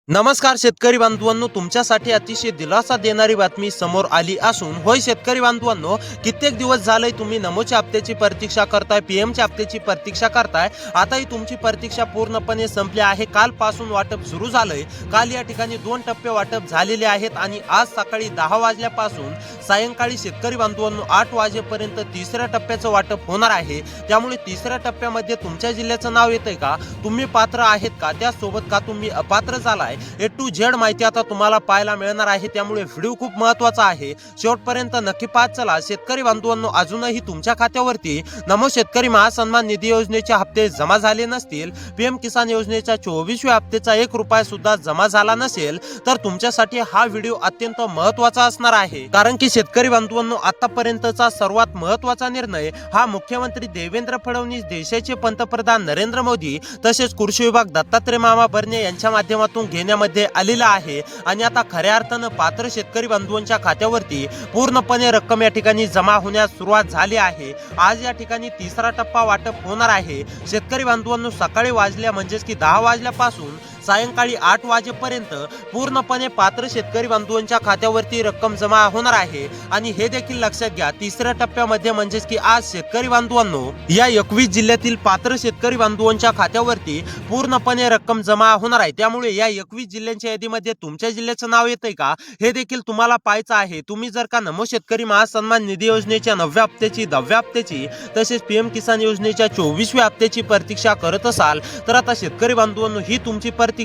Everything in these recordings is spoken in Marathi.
नमस्कार शेतकरी बांधवांनो, तुमच्यासाठी अतिशय दिलासा देणारी बातमी समोर आली असून होय शेतकरी बांधवांनो, कित्येक दिवस झाले तुम्ही नमोच्या हप्त्याची प्रतीक्षा करताय, पीएमच्या हप्त्याची प्रतीक्षा करताय. आता ही तुमची प्रतीक्षा पूर्णपणे संपली आहे. कालपासून वाटप सुरू झालंय. काल या ठिकाणी 2 टप्पे वाटप झालेले आहेत आणि आज सकाळी 10 वाजल्यापासून सायंकाळी शेतकरी बांधवांनो 8 वाजेपर्यंत तिसऱ्या टप्प्याचं वाटप होणार आहे. त्यामुळे तिसऱ्या टप्प्यामध्ये तुमच्या जिल्ह्याचं नाव येतंय का, तुम्ही पात्र आहेत का, त्यासोबत का तुम्ही अपात्र झालाय, ए टू झेड माहिती आता तुम्हाला पाहायला मिळणार आहे. त्यामुळे व्हिडिओ खूप महत्त्वाचा आहे, शेवटपर्यंत नक्की पाहत चला. शेतकरी बांधवांनो, अजूनही तुमच्या खात्यावरती नमो शेतकरी महासन्मान निधी योजनेचे हप्ते जमा झाले नसतील, पीएम किसान योजनेच्या 24व्या हप्त्याचा 1 रुपया सुद्धा जमा झाला नसेल, तर तुमच्यासाठी हा व्हिडिओ अत्यंत महत्त्वाचा असणार आहे. कारण की शेतकरी बांधवांनो, आतापर्यंतचा सर्वात महत्त्वाचा निर्णय हा मुख्यमंत्री देवेंद्र फडणवीस, देशाचे पंतप्रधान नरेंद्र मोदी तसेच कृषी विभाग दत्तात्रय मामा भरणे यांच्या माध्यमातून घेण्यामध्ये आलेला आहे. आणि आता खऱ्या अर्थानं पात्र शेतकरी बांधवांच्या खात्यावरती पूर्णपणे रक्कम या ठिकाणी जमा होण्यास सुरुवात झाली आहे. आज या ठिकाणी तिसरा टप्पा वाटप होणार आहे. शेतकरी बांधवांनो, सकाळी वाजल्या म्हणजेच की 10 वाजल्यापासून सायंकाळी 8 वाजेपर्यंत पूर्णपणे पात्र शेतकरी बांधवांच्या खात्यावरती रक्कम जमा होणार आहे. आणि हे देखील लक्षात घ्या, तिसऱ्या टप्प्यामध्ये म्हणजेच की आज शेतकरी बांधवांनो या 21 जिल्ह्यातील पात्र शेतकरी बांधवांच्या खात्यावरती पूर्णपणे रक्कम जमा होणार आहे. त्यामुळे या 21 जिल्ह्यांच्या यादीमध्ये तुमच्या जिल्ह्याचं नाव येतंय का, हे देखील तुम्हाला पाहायचं आहे. तुम्ही जर का नमो शेतकरी महासन्मान निधी योजनेच्या 9व्या हप्त्याची, 10व्या हप्त्याची तसेच पीएम किसान योजनेच्या 24व्या हप्त्याची प्रतीक्षा करत असाल, तर आता शेतकरी बांधवांनो ही तुमची प्रतीक्षा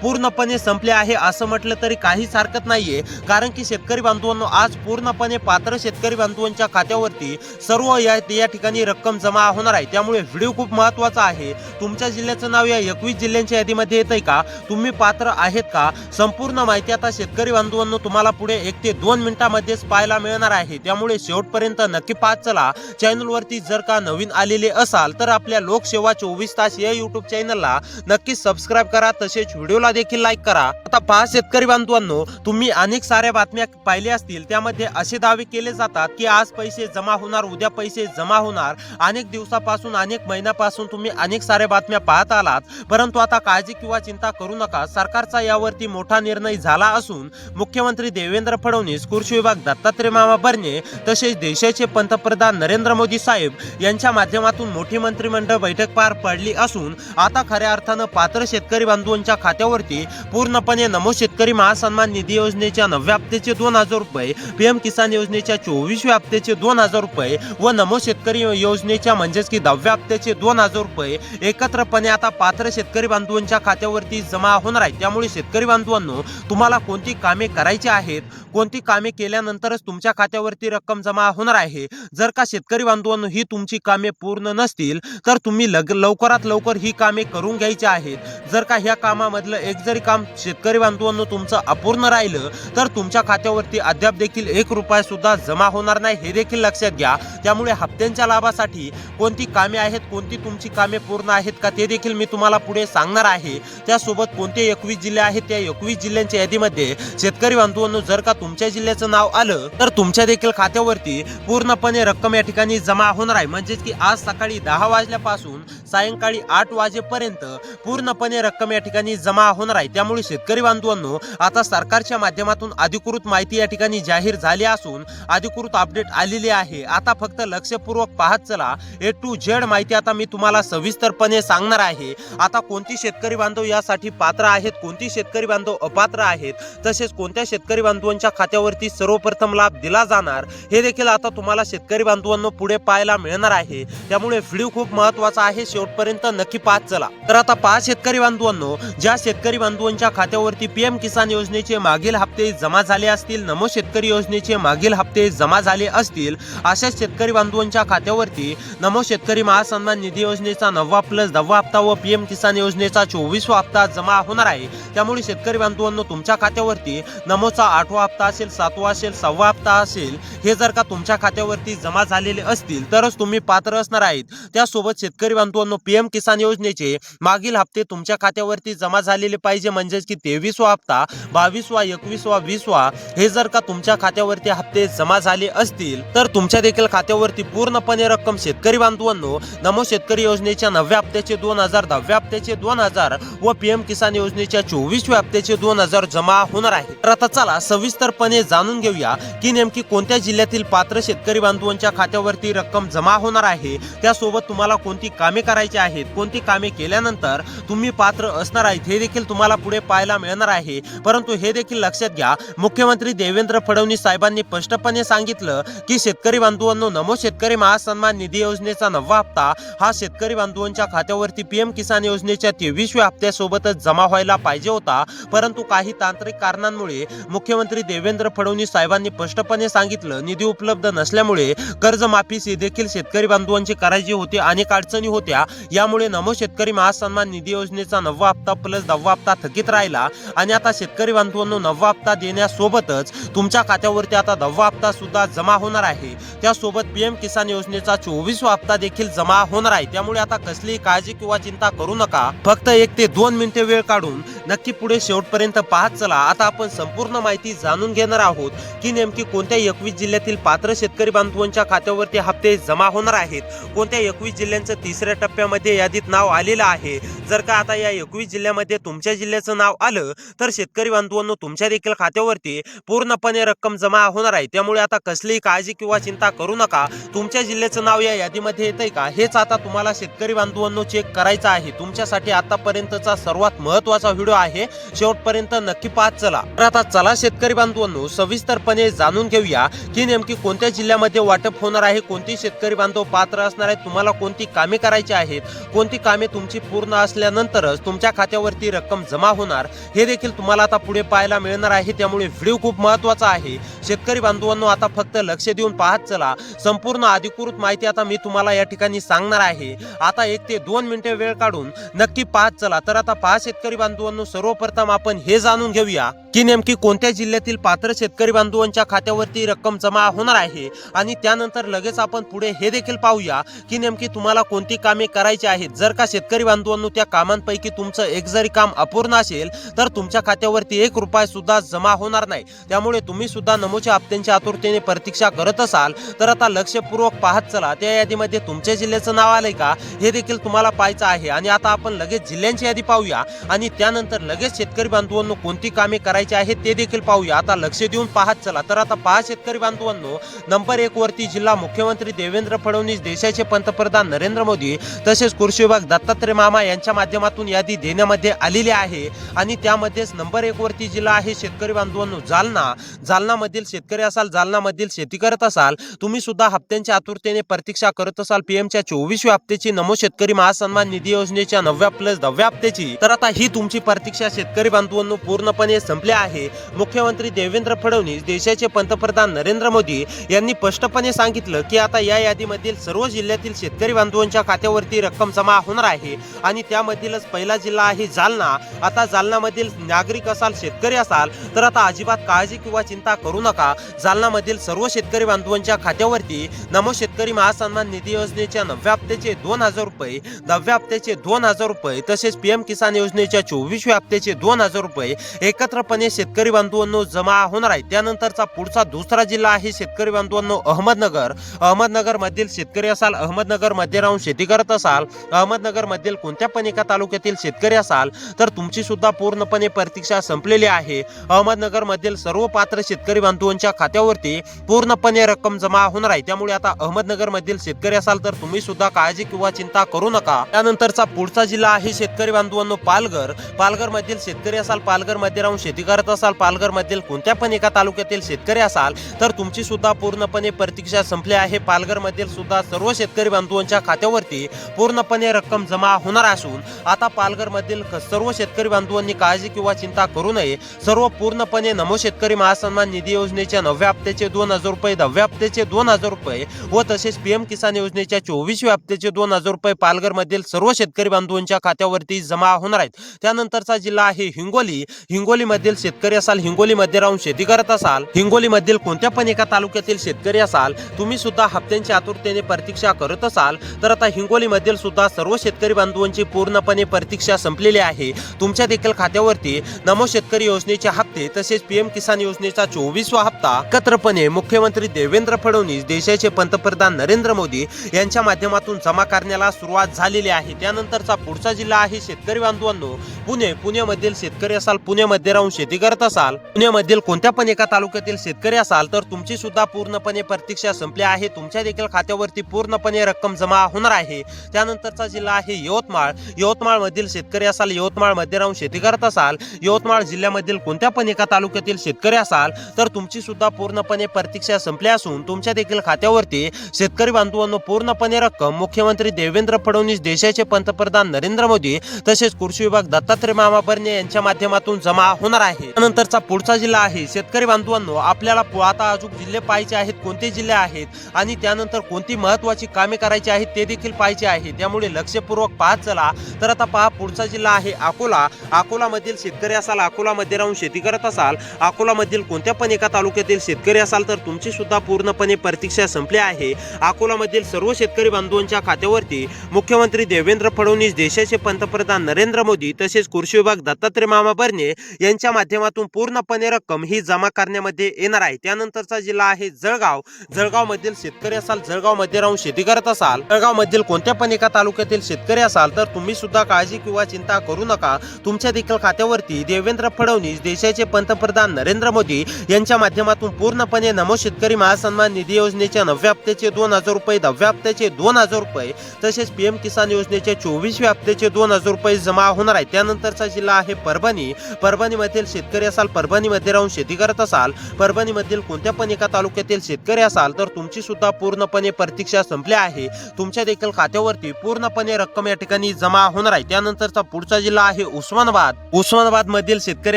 पूर्णपणे संपली आहे असं म्हटलं तरी काहीच हरकत नाहीये. कारण की शेतकरी बांधवांनो, आज पूर्णपणे पात्र शेतकरी बांधवांच्या खात्यावरती सर्व या ठिकाणी रक्कम जमा होणार आहे. त्यामुळे व्हिडिओ खूप महत्त्वाचा आहे. तुमच्या जिल्ह्याचं नाव या 21 जिल्ह्यांच्या यादीमध्ये येतंय का, तुम्ही पात्र आहेत का, संपूर्ण माहिती आता शेतकरी बांधवांनो तुम्हाला पुढे 1 ते 2 मिनिटांमध्येच पाहायला मिळणार आहे. त्यामुळे शेवटपर्यंत नक्की पाहत चला. चॅनलवरती जर का नवीन आलेले असाल तर आपल्या लोकसेवा 24 तास या युट्यूब चॅनलला नक्की सबस्क्राईब करा, तसेच व्हिडिओला देखील लाईक करा. आता पहा शेतकरी बांधवांनो, तुम्ही अनेक साऱ्या बातम्या पाहिल्या असतील. त्यामध्ये असे दावे केले जातात की आज पैसे जमा होणार, उद्या पैसे जमा होणार. अनेक दिवसापासून, अनेक महिन्यापासून तुम्ही अनेक साऱ्या बातम्या पाहत आलात. परंतु आता काळजी किंवा चिंता करू नका. सरकारचा यावरती मोठा निर्णय झाला असून मुख्यमंत्री देवेंद्र फडणवीस, कृषी विभाग दत्तात्रय मामा भरणे तसेच देशाचे पंतप्रधान नरेंद्र मोदी साहेब यांच्या माध्यमातून मोठी मंत्रिमंडळ बैठक पार पडली असून आता खऱ्या अर्थानं पात्र शेतकरी बांधवांच्या खात्यावरती पूर्णपणे नमो शेतकरी महासन्मान निधी योजनेच्या 9व्या हप्त्याचे 2000 रुपये, पीएम किसान योजनेच्या 24व्या हप्त्याचे 2000 रुपये व नमो शेतकरी योजनेच्या म्हणजेच की 10व्या हप्त्याचे 2000 रुपये एकत्रपणे आता पात्र शेतकरी बांधवांच्या खात्यावरती जमा होणार आहे. त्यामुळे शेतकरी बांधवांनो, तुम्हाला कोणती कामे करायची आहेत, कोणती कामे केल्यानंतरच तुमच्या खात्यावरती रक्कम जमा होणार आहे. जर का शेतकरी बांधवांनो ही तुमची कामे पूर्ण नसतील तर तुम्ही लवकरात लवकर ही कामे करून घ्यायची आहेत. जर का ह्या कामामधलं एक जरी काम शेतकरी बांधवांनो तुमचं अपूर्ण राहिलं तर तुमच्या खात्यावरती अद्याप देखील 1 रुपया सुद्धा जमा होणार नाही, हे देखील लक्षात घ्या. त्यामुळे हप्त्यांच्या लाभासाठी कोणती कामे आहेत, कोणती तुमची कामे पूर्ण आहेत का, ते देखील मी तुम्हाला पुढे सांगणार आहे. त्यासोबत कोणते 21 जिल्हे आहेत, त्या 21 जिल्ह्यांच्या यादीमध्ये शेतकरी बांधवांनो जर का तुमच्या जिल्ह्याचं नाव आलं तर तुमच्या देखील खात्यावरती पूर्णपणे रक्कम या ठिकाणी जमा होणार आहे. म्हणजेच की आज सकाळी 10 वाजल्यापासून सायंकाळी 8 वाजेपर्यंत पूर्णपणे रक्कम या ठिकाणी जमा होणार आहे. त्यामुळे शेतकरी बांधवांनो, आता सरकारच्या माध्यमातून अधिकृत माहिती या ठिकाणी जाहीर झाली असून अधिकृत अपडेट आलेली आहे. आता फक्त लक्षपूर्वक पाहत चला. ए टू झेड माहिती आता मी तुम्हाला सविस्तरपणे सांगणार आहे. आता कोणती शेतकरी बांधव यासाठी पात्र आहेत, कोणती शेतकरी बांधव अपात्र आहेत, तसेच कोणत्या शेतकरी बांधवांच्या खात्यावरती सर्वप्रथम लाभ दिला जाणार, हे देखील आता तुम्हाला शेतकरी बांधवांनो पुढे पाहायला मिळणार आहे. त्यामुळे व्हिडिओ खूप महत्त्वाचा आहे, शेवटपर्यंत नक्की पाहत चला. तर आता पहा शेतकरी बांधवांनो, ज्या शेतकरी बांधवांच्या खात्यावरती पीएम किसान योजनेचे मागील हप्ते जमा झाले असतील, नमो शेतकरी योजनेचे मागील हप्ते जमा झाले असतील, अशा शेतकरी बांधवांच्या खात्यावरती नमो शेतकरी महासन्मान निधी योजनेचा 9वा प्लस 10वा हप्ता व पीएम किसान योजनेचा 24वा हप्ता जमा होणार आहे. त्यामुळे शेतकरी बांधवांनो, तुमच्या खात्यावरती नमोचा 8वा हप्ता असेल, 7वा असेल, 6वा हप्ता असेल, हे जर का तुमच्या खात्यावरती जमा झालेले असतील तरच तुम्ही पात्र असणार आहेत. त्यासोबत शेतकरी बांधवांनो, पीएम किसान योजनेचे मागील हप्ते तुमच्या खात्यावरती खात्यावरती जमा झालेले पाहिजे, म्हणजेच की 23वा हप्ता, 22वा, 21वा, 20वा हे जर का तुमच्या खात्यावरती हप्ते जमा झाले असतील तर तुमच्या देखील खात्यावरती पूर्णपणे रक्कम शेतकरी बांधवांनो नमो शेतकरी योजनेच्या 9व्या हप्त्याचे 2000, 10व्या हप्त्याचे 2000 व पीएम किसान योजनेच्या 24व्या हप्त्याचे 2000 जमा होणार आहे। तर आता चला सविस्तरपणे जाणून घेऊया की नेमकी कोणत्या जिल्ह्यातील पात्र शेतकरी बांधवांच्या खात्यावरती रक्कम जमा होणार आहे, त्यासोबत तुम्हाला कोणती कामे करायची आहेत, कोणती कामे केल्यानंतर तुम्ही पात्र असणार आहेत हे देखील तुम्हाला पुढे पाहायला मिळणार आहे। परंतु हे देखील लक्षात घ्या, मुख्यमंत्री देवेंद्र फडणवीस साहेबांनी स्पष्टपणे सांगितलं की शेतकरी बांधवांनो नमो शेतकरी महासन्मान निधी योजनेचा 9वा हप्ता हा शेतकरी बांधवांच्या खात्यावरती पीएम किसान योजनेच्या 23व्या हप्त्यासोबतच जमा व्हायला पाहिजे होता, परंतु काही तांत्रिक कारणांमुळे मुख्यमंत्री देवेंद्र फडणवीस साहेबांनी स्पष्टपणे सांगितलं निधी उपलब्ध नसल्यामुळे कर्जमाफी देखील शेतकरी बांधवांची करायची होती, अनेक अडचणी होत्या, यामुळे नमो शेतकरी महासन्मान निधी योजनेचा 9वा हप्ता प्लस 10वा हप्ता थकीत राहिला आणि आता शेतकरी बांधवांनो 9वा हप्ता देण्यासोबतच तुमच्या खात्यावरती आता 10वा हप्ता सुद्धा जमा होणार आहे, त्यासोबत पीएम किसान योजनेचा 24वा हप्ता देखील जमा होणार आहे। त्यामुळे आता कसलीही काळजी किंवा चिंता करू नका, फक्त 1 ते 2 मिनिटे वेळ काढून नक्की पुढे शेवटपर्यंत पाहत चला। आता आपण संपूर्ण माहिती जाणून घेणार आहोत की नेमकी कोणत्या 21 जिल्ह्यातील पात्र शेतकरी बांधवांच्या खात्यावरती हप्ते जमा होणार आहेत, कोणत्या 21 जिल्ह्यांचं 3ऱ्या टप्प्यामध्ये यादीत नाव आलेलं आहे। जर का आता या 21 जिल्ह्यामध्ये तुमच्या जिल्ह्याचं नाव आलं तर शेतकरी बांधवांनो तुमच्या देखील खात्यावरती पूर्णपणे रक्कम जमा होणार आहे, त्यामुळे आता कसलीही काळजी किंवा चिंता करू नका। तुमच्या जिल्ह्याचं नाव या यादीमध्ये येतंय का हेच आता तुम्हाला शेतकरी बांधवांनो चेक करायचं आहे। तुमच्यासाठी आतापर्यंतचा सर्वात महत्त्वाचा व्हिडिओ आहे, शेवटपर्यंत नक्की पाहत चला। तर आता चला शेतकरी बांधवांनो सविस्तरपणे जाणून घेऊया की नेमकी कोणत्या जिल्ह्यामध्ये वाटप होणार आहे, कोणती शेतकरी बांधव पात्र असणार आहेत, तुम्हाला कोणती कामे करायची आहेत, कोणती कामे तुमची पूर्ण असल्यानंतरच तुमच्या खात्यावरती रक्कम जमा होणार हे देखील तुम्हाला आता पुढे पाहायला मिळणार आहे। त्यामुळे व्हिडिओ खूप महत्त्वाचा आहे शेतकरी बांधवांनो, आता फक्त लक्ष देऊन पाहत चला। संपूर्ण अधिकृत माहिती आता मी तुम्हाला या ठिकाणी सांगणार आहे, आता 1 ते 2 मिनिटे वेळ काढून नक्की पाहत चला। तर आता पहा शेतकरी बांधवांनो, सर्वप्रथम आपण हे जाणून घेऊया की नेमकी कोणत्या जिल्ह्यातील पात्र शेतकरी बांधवांच्या खात्यावरती रक्कम जमा होणार आहे आणि त्यानंतर लगेच आपण पुढे हे देखील पाहूया की नेमकी तुम्हाला कोणती कामे करायची आहेत। जर का शेतकरी बांधवांनो त्या कामांपैकी तुमचं एक जरी काम अपूर्ण असेल तर तुमच्या खात्यावरती 1 रुपया सुद्धा जमा होणार नाही, त्यामुळे तुम्ही सुद्धा नमोच्या हप्त्यांच्या आतुरतेने प्रतीक्षा करत असाल तर आता लक्षपूर्वक पाहत चला। त्या यादीमध्ये तुमच्या जिल्ह्याचं नाव आलंय का हे देखील तुम्हाला पाहायचं आहे आणि आता आपण लगेच जिल्ह्यांची यादी पाहूया आणि त्यानंतर लगेच शेतकरी बांधवांनो कोणती कामे करायची आहेत ते देखील पाहूया। आता लक्ष देऊन पाहत चला। तर आता पहा शेतकरी बांधवांनो, नंबर 1 वरती जिल्हा मुख्यमंत्री देवेंद्र फडणवीस, देशाचे पंतप्रधान नरेंद्र मोदी तसेच कृषी विभाग दत्तात्रय मामा यांच्या माध्यमातून यादी देण्यामध्ये आलेली आहे आणि त्यामध्येच नंबर 1 वरती जिल्हा आहे शेतकरी बांधवांनो जालना। जालनामधील शेतकरी असाल, जालनामधील शेती करत असाल, तुम्ही सुद्धा हप्त्यांच्या आतुरतेने प्रतीक्षा करत असाल पीएमच्या 24व्या हप्त्याची, नमो शेतकरी महासन्मान निधी योजनेच्या 9व्या प्लस 10व्या हप्त्याची, तर आता ही तुमची प्रतीक्षा शेतकरी बांधवांनो पूर्णपणे संपली आहे। मुख्यमंत्री देवेंद्र फडणवीस, देशाचे पंतप्रधान नरेंद्र मोदी यांनी स्पष्टपणे सांगितलं की आता या यादीमधील सर्व जिल्ह्यातील शेतकरी बांधवांच्या खात्यावरती रक्कम जमा होणार आहे आणि त्यामधीलच पहिला जिल्हा आहे जालना। आता जालनामधील नागरिक असाल, शेतकरी असाल तर आता अजिबात काळजी किंवा चिंता करू नका। जालनामधील सर्व शेतकरी बांधवांच्या खात्यावरती नमो शेतकरी महासन्मान निधी योजनेच्या 9व्या हप्त्याचे 2000 रुपये, 10व्या हप्त्याचे 2000 रुपये तसेच पीएम किसान योजनेच्या 24व्या हप्त्याचे 2000 रुपये एकत्रपणे शेतकरी बांधवांनो जमा होणार आहे। त्यानंतरचा पुढचा दुसरा जिल्हा आहे शेतकरी बांधवांनो अहमदनगर। अहमदनगर मधील शेतकरी असाल, अहमदनगर मध्ये राहून शेती करत असाल, अहमदनगर मधील कोणत्या पण एका तालुक्यातील शेतकरी असाल तर तुमची सुद्धा पूर्णपणे प्रतीक्षा संपलेली आहे। अहमदनगर मधील सर्व पात्र शेतकरी बांधवांच्या खात्यावरती पूर्णपणे रक्कम जमा होणार आहे, त्यामुळे आता अहमदनगर मधील शेतकरी असाल तर तुम्ही सुद्धा काळजी किंवा चिंता करू नका। त्यानंतरचा पुढचा जिल्हा आहे शेतकरी बांधवांनो पालघर। पालघर मधील शेतकरी असाल, पालघर मध्ये राहून शेती करत असाल, पालघर मधील कोणत्या पण एका तालुक्यातील शेतकरी असाल तर तुमची सुद्धा पूर्णपणे प्रतीक्षा संपली आहे। पालघर मधील सुद्धा सर्व शेतकरी बांधवांच्या खात्यावरती पूर्णपणे रक्कम जमा होणार असून आता पालघर मधील सर्व शेतकरी बांधवांनी काळजी किंवा चिंता करू नये। सर्व पूर्णपणे नमो शेतकरी महासन्मान निधी योजनेच्या 9व्या हप्त्याचे 2000 रुपये, 10व्या हप्त्याचे 2000 रुपये व तसेच पीएम किसान योजनेच्या 24व्या हप्त्याचे 2000 रुपये पालघर मधील सर्व शेतकरी बांधवांच्या खात्यावरती जमा होणार आहेत। त्यानंतरचा जिल्हा आहे हिंगोली। हिंगोली मधील शेतकरी असाल, हिंगोली मध्ये राहून शेती करत असाल, हिंगोली मधील कोणत्या पण एका तालुक्यातील शेतकरी असाल, तुम्ही सुद्धा हप्त्यांच्या आतुरतेने प्रतीक्षा करत असाल तर आता हिंगोली मधील सुद्धा सर्व शेतकरी बांधवांची पूर्णपणे प्रतीक्षा संपली संपलेली आहे. तुमच्या देखील खात्यावरती नमो शेतकरी योजनेचे हप्ते तसेच पीएम किसान योजनेचा 24वा हप्ता एकत्रपणे मुख्यमंत्री देवेंद्र फडणवीस, देशाचे पंतप्रधान नरेंद्र मोदी यांच्या माध्यमातून जमा करण्याला सुरुवात झालेली आहे. त्यानंतरचा पुढचा जिल्हा आहे शेतकरी बांधवांनो पुणे. पुण्यामधील शेतकरी असाल, पुण्यामध्ये राहून शेती करत असाल, पुण्यामधील कोणत्या पण एका तालुक्यातील शेतकरी असाल तर तुमची सुद्धा पूर्णपणे प्रतीक्षा संपली आहे. तुमच्या देखील खात्यावरती पूर्णपणे रक्कम जमा होणार आहे. त्यानंतरचा जिल्हा आहे यवतमाळ. यवतमाळ मधील शेतकरी असाल, यवतमाळ मध्ये राहून शेती करत असाल, यवतमाळ जिल्ह्यामधील कोणत्या पण एका तालुक्यातील शेतकरी असाल तर तुमची सुद्धा पूर्णपणे प्रतीक्षा संपली असून तुमच्या देखील खात्यावरती शेतकरी बांधवांनो पूर्णपणे रक्कम मुख्यमंत्री देवेंद्र फडणवीस, देशाचे पंतप्रधान नरेंद्र मोदी तसेच कृषी विभाग दत्तात्रय मामा भरणे यांच्या माध्यमातून जमा होणार आहे. त्यानंतरचा पुढचा जिल्हा आहे शेतकरी बांधवांनो आपल्याला आता अजून जिल्हे पाहायचे आहेत, कोणते जिल्हे आहेत आणि त्यानंतर कोणती महत्त्वाची कामे करायची आहेत ते देखील पाहायचे आहे. त्यामुळे लक्षपूर्वक पाहत चला. तर आता पहा पुढचा जिल्हा आहे अकोला. अकोलामधील शेतकरी असाल, अकोलामध्ये राहून शेती करत असाल, अकोलामधील कोणत्या पण एका तालुक्यातील शेतकरी असाल तर तुमची सुद्धा पूर्णपणे प्रतीक्षा संपली आहे. अकोलामधील सर्व शेतकरी बांधवांच्या खात्यावरती मुख्यमंत्री देवेंद्र फडणवीस, देशाचे पंतप्रधान नरेंद्र मोदी तसेच कृषी विभाग दत्तात्रय मामा भरणे यांच्या माध्यमातून पूर्णपणे रक्कम ही जमा करण्यामध्ये येणार आहे. त्यानंतरचा जिल्हा आहे जळगाव. जळगाव मधील शेतकरी असाल, जळगाव मध्ये राहून शेती करत असाल, जळगाव मधील कोणत्या पण एका तालुक्यातील शेतकरी असाल तर तुम्ही सुद्धा काळजी किंवा चिंता करू नका. तुमच्या देखील खात्यावरती देवेंद्र फडणवीस, देशाचे पंतप्रधान नरेंद्र मोदी यांच्या माध्यमातून पूर्णपणे नमो शेतकरी महासन्मान निधी योजनेच्या 9व्या हप्त्याचे 2,000 रुपये, 10व्या हप्त्याचे 2,000 रुपये तसेच पीएम किसान योजनेचे 24व्या हप्त्याचे 2,000 रुपये जमा होणार आहे. त्यानंतरचा जिल्हा आहे परभणी. परभणी मधील शेतकरी असाल, परभणी मध्ये राहून शेती करत असाल, परभणी मधील कोणत्या पण एका तालुक्यातील शेतकरी असाल तर तुमची सुद्धा पूर्णपणे प्रतीक्षा संपली आहे. तुमच्या देखील खात्यावरती पूर्णपणे रक्कम या ठिकाणी जमा होणार आहे. त्यानंतरचा पुढचा जिल्हा आहे उस्मानाबाद. उस्मानाबाद मधील शेतकरी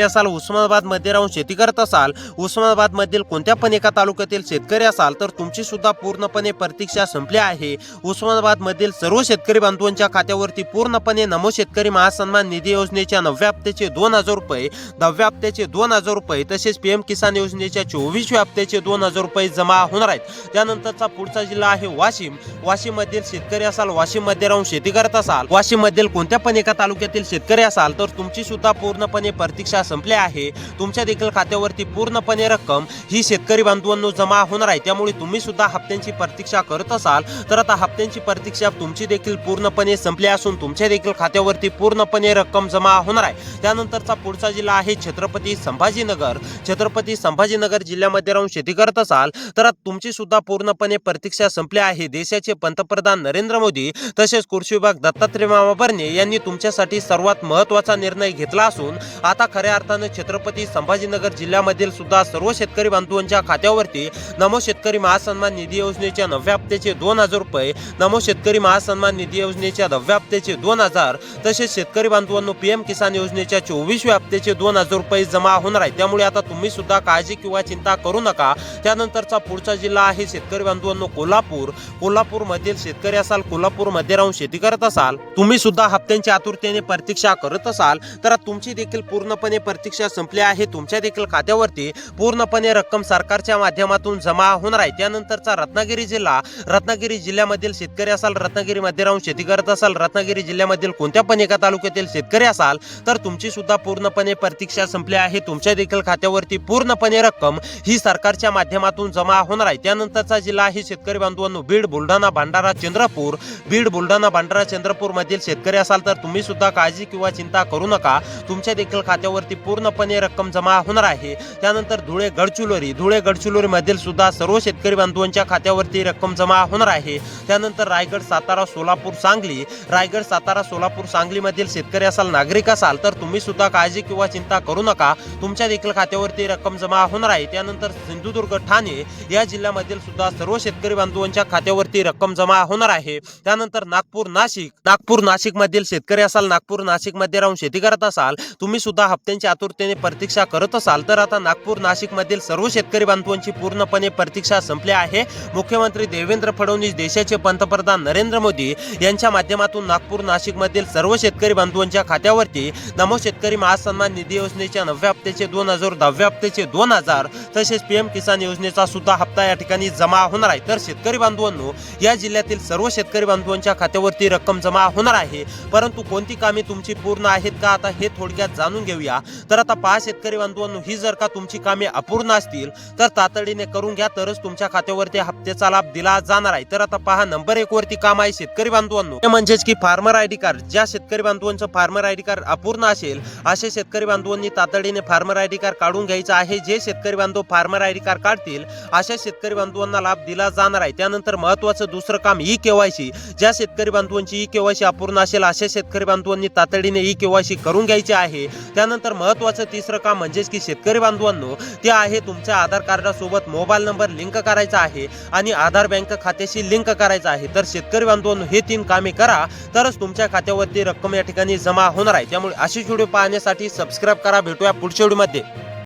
असाल, उस्मानाबाद मध्ये राहून शेती करत असाल, उस्मानाबाद मधील कोणत्या पण एका तालुक्यातील शेतकरी असाल तर तुमची सुद्धा पूर्णपणे प्रतीक्षा संपली आहे. उस्मानाबाद मधील सर्व शेतकरी बांधवांच्या खात्यावरती पूर्णपणे नमो शेतकरी महासन्मान निधी योजनेच्या 9व्या हप्त्याचे 2,000 रुपये, 10व्या हप्त्याचे 2,000 रुपये तसेच पीएम किसान योजनेच्या 24व्या हप्त्याचे 2,000 रुपये जमा होणार आहेत. त्यानंतरचा पुढचा जिल्हा आहे वाशिम. वाशिम मधील शेतकरी असाल, वाशिम मध्ये राहून शेती करत असाल, वाशिम मधील कोणत्या पण एका तालुक्यातील शेतकरी असाल तर तुमची सुद्धा पूर्णपणे प्रतीक्षा संपली आहे. तुमच्या देखील खात्यावरती पूर्णपणे रक्कम ही शेतकरी बांधवांनो जमा होणार आहे. त्यामुळे तुम्ही सुद्धा हप्त्यांची प्रतीक्षा करत असाल तर आता हप्त्यांची प्रतीक्षा तुमची देखील पूर्णपणे संपली असून तुमच्या देखील खात्यावरती पूर्णपणे रक्कम जमा होणार आहे. त्यानंतरचा पुढचा जिल्हा आहे छत्रपती संभाजीनगर. छत्रपती संभाजीनगर जिल्ह्यामध्ये राहून शेती करत असाल तर तुमची सुद्धा पूर्णपणे प्रतीक्षा संपली आहे. देशाचे पंतप्रधान नरेंद्र मोदी तसेच कृषी विभाग दत्तात्रय मामा भरणे यांनी तुमच्यासाठी सर्वात महत्त्वाचा निर्णय घेतला असून आता खऱ्या अर्थाने छत्रपती संभाजीनगर जिल्ह्यामधील सुद्धा सर्व शेतकरी बांधवांच्या खात्यावरती नमो शेतकरी महासन्मान निधी योजनेच्या 9व्या हप्त्याचे 2,000 रुपये, नमो शेतकरी महासन्मान निधी योजनेच्या 10व्या हप्त्याचे 2,000 तसेच शेतकरी बांधवांनो पीएम किसान योजनेच्या 24व्या हप्त्याचे 2,000 रुपये जमा होणार आहे. त्यामुळे आता तुम्ही सुद्धा काळजी किंवा चिंता करू नका. त्यानंतरचा पुढचा जिल्हा आहे शेतकरी बांधवांनो कोल्हापूर. कोल्हापूर मधील शेतकरी असाल, कोल्हापूर मध्ये राहून शेती करत असाल, तुम्ही सुद्धा हप्त्यांची आतुरतेने प्रतीक्षा करत असाल तर तुमची देखील पूर्णपणे प्रतीक्षा संपली आहे. तुमच्या देखील खात्यावरती पूर्णपणे रक्कम सरकारच्या माध्यमातून जमा होणार आहे. त्यानंतरचा रत्नागिरी जिल्हा. रत्नागिरी जिल्ह्यामधील शेतकरी असाल, रत्नागिरी मध्ये राहून शेती करत असाल, रत्नागिरी जिल्ह्यामधील कोणत्या पण एका तालुक्यातील शेतकरी असाल तर तुमची सुद्धा पूर्णपणे प्रतीक्षा संपली आहे. तुमच्या देखील खात्यावरती पूर्णपणे रक्कम ही सरकारच्या माध्यमातून जमा होणार आहे. त्यानंतरचा जिल्हा आहे शेतकरी बांधवांनो बीड, बुलढाणा, भंडारा, चंद्रपूर. बीड, बुलढाणा, भंडारा, चंद्रपूर मधील शेतकरी असाल तर तुम्ही सुद्धा काळजी किंवा चिंता करू नका. तुमच्या देखील खात्यावरती पूर्णपणे रक्कम जमा होणार आहे. त्यानंतर धुळे, गडचिरोली. धुळे, गडचिरोली मधील सुद्धा सर्व शेतकरी बांधवांच्या खात्यावरती रक्कम जमा होणार आहे. त्यानंतर रायगड, सातारा, सोलापूर, सांगली. रायगड, सातारा, सोलापूर, सांगली मधील शेतकरी असाल, नागरिक असाल तर तुम्ही सुद्धा काळजी किंवा चिंता करू नका. तुमच्या देखील खात्यावरती रक्कम जमा होणार आहे. त्यानंतर सिंधुदुर्ग, ठाणे या जिल्ह्यामधील सुद्धा सर्व शेतकरी बांधवांच्या खात्यावरती रक्कम जमा होणार आहे. त्यानंतर नागपूर, नाशिक. नागपूर, नाशिक मधील शेतकरी असाल, नागपूर, नाशिक मध्ये राहून शेती करत असाल, तुम्ही सुद्धा हप्त्यांची आतुरतेने प्रतीक्षा करत असाल तर आता नागपूर, नाशिक मधील सर्व शेतकरी बांधवांची पूर्णपणे प्रतीक्षा संपली आहे. मुख्यमंत्री देवेंद्र फडणवीस, देशाचे पंतप्रधान नरेंद्र मोदी यांच्या माध्यमातून नागपूर, नाशिक मधील सर्व शेतकरी बांधवांच्या खात्यावरती नमो शेतकरी महासन्मान निधी योजनेच्या 9व्या हप्त्याचे 2,000, 10व्या हप्त्याचे 2,000 तसेच पीएम किसान योजनेचा सुद्धा हप्ता या ठिकाणी जमा होणार आहे. तर शेतकरी बांधवांनो या जिल्ह्यातील सर्व शेतकरी बांधवांच्या खात्यावरती रक्कम जमा होणार आहे. परंतु कोणती कामे तुमची पूर्ण आहेत का आता हे थोडक्यात जाणून घेऊया. तर आता पहा शेतकरी बांधवांनो, ही जर का तुमची कामे अपूर्ण असतील तर तातडीने करून घ्या, तरच तुमच्या खात्यावरती हप्त्याचा लाभ दिला जाणार आहे. तर आता पहा नंबर 1 वरती काम आहे शेतकरी बांधवांनो, ते म्हणजेच की फार्मर आयडी कार्ड. ज्या शेतकरी बांधवांचं फार्मर आयडी कार्ड अपूर्ण असेल असे शेतकरी बांधवांनी तातडीने फार्मर आयडी कार्ड काढून घ्यायचं आहे. जे शेतकरी बांधव फार्मर आयडी कार्ड काढतील अशा शेतकरी बांधवांना लाभ दिला जाणार आहे. त्यानंतर महत्वाचं दुसरं काम ई केवायसी. ज्या शेतकरी बांधवांची ई केवायसी अपूर्ण असेल अशा शेतकरी बांधवांनी तातडीने ई केवायसी करून घ्यायची आहे. त्यानंतर महत्वाचं तिसरं काम म्हणजेच की शेतकरी बांधवांनो, ते आहे तुमच्या आधार कार्डासोबत मोबाईल नंबर लिंक करायचा आहे आणि आधार बँक खात्याशी लिंक करायचा आहे. तर शेतकरी बांधवांनो, हे 3 कामे करा, तरच तुमच्या खात्यावरती रक्कम या ठिकाणी जमा होणार आहे. त्यामुळे अशीच व्हिडिओ पाहण्यासाठी सबस्क्राईब करा. भेटूया पुढच्या व्हिडिओमध्ये.